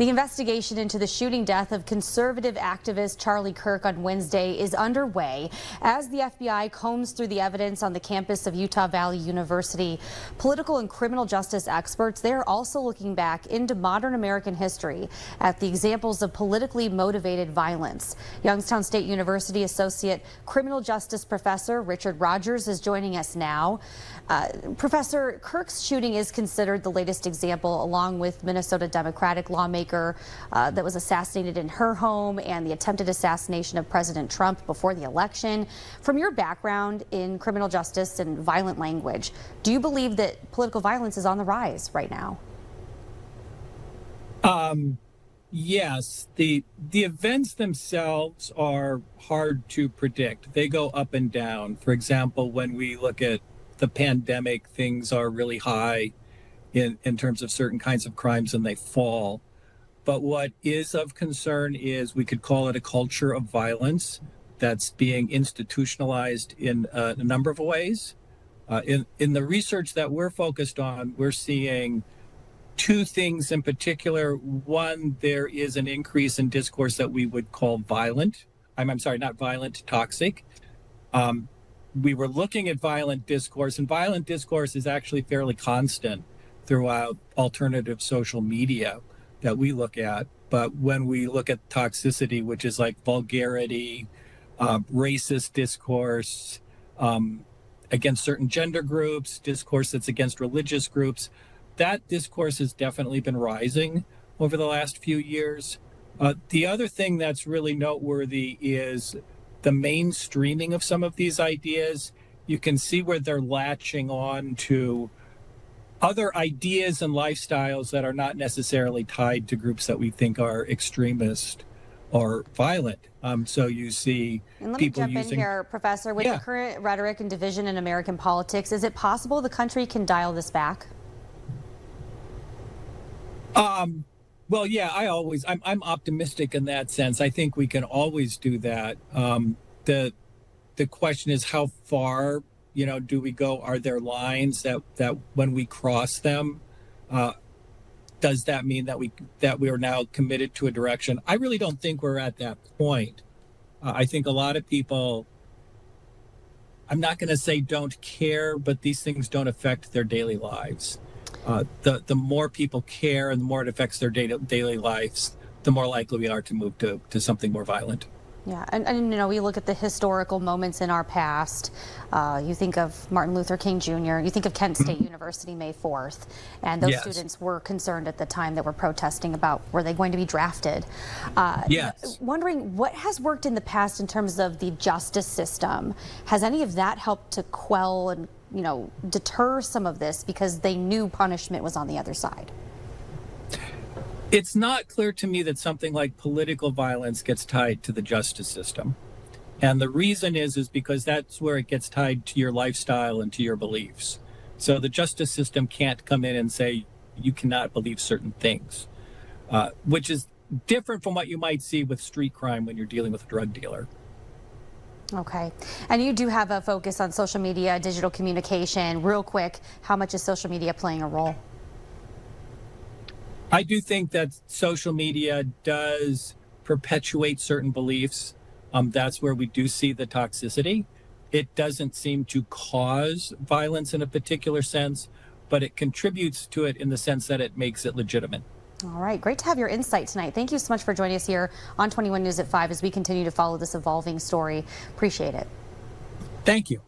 The investigation into the shooting death of conservative activist Charlie Kirk on Wednesday is underway as the FBI combs through the evidence on the campus of Utah Valley University. Political and criminal justice experts, they're also looking back into modern American history at the examples of politically motivated violence. Youngstown State University Associate Criminal Justice Professor Richard Rogers is joining us now. Professor, Kirk's shooting is considered the latest example, along with Minnesota Democratic lawmaker that was assassinated in her home and the attempted assassination of President Trump before the election. From your background in criminal justice and violent language, do you believe that political violence is on the rise right now? Yes, the events themselves are hard to predict. They go up and down. For example, when we look at the pandemic, things are really high in terms of certain kinds of crimes and they fall. But what is of concern is we could call it a culture of violence that's being institutionalized in a number of ways. In the research that we're focused on, we're seeing two things in particular. One, there is an increase in discourse that we would call violent. I'm sorry, not violent, toxic. We were looking at violent discourse, and violent discourse is actually fairly constant throughout alternative social media that we look at. But when we look at toxicity, which is like vulgarity, racist discourse against certain gender groups, discourse that's against religious groups, that discourse has definitely been rising over the last few years. The other thing that's really noteworthy is the mainstreaming of some of these ideas. You can see where they're latching on to other ideas and lifestyles that are not necessarily tied to groups that we think are extremist or violent. So you see and let people me jump in here, Professor. With the current rhetoric and division in American politics, is it possible the country can dial this back? Well, yeah, I'm optimistic in that sense. I think we can always do that. The question is how far, do we go? Are there lines that when we cross them, does that mean that we are now committed to a direction? I really don't think we're at that point. I think a lot of people, I'm not going to say don't care, but these things don't affect their daily lives. The more people care and the more it affects their daily lives, the more likely we are to move to something more violent. Yeah, and we look at the historical moments in our past. You think of Martin Luther King Jr., you think of Kent State University May 4th, and those students were concerned at the time that were protesting about were they going to be drafted. Yes. Wondering what has worked in the past in terms of the justice system. Has any of that helped to quell and deter some of this because they knew punishment was on the other side? It's not clear to me that something like political violence gets tied to the justice system. And the reason is because that's where it gets tied to your lifestyle and to your beliefs. So the justice system can't come in and say you cannot believe certain things, which is different from what you might see with street crime when you're dealing with a drug dealer. Okay. And you do have a focus on social media, digital communication. Real quick, how much is social media playing a role? I do think that social media does perpetuate certain beliefs. That's where we do see the toxicity. It doesn't seem to cause violence in a particular sense, but it contributes to it in the sense that it makes it legitimate. All right, great to have your insight tonight. Thank you so much for joining us here on 21 News at 5 as we continue to follow this evolving story. Appreciate it. Thank you.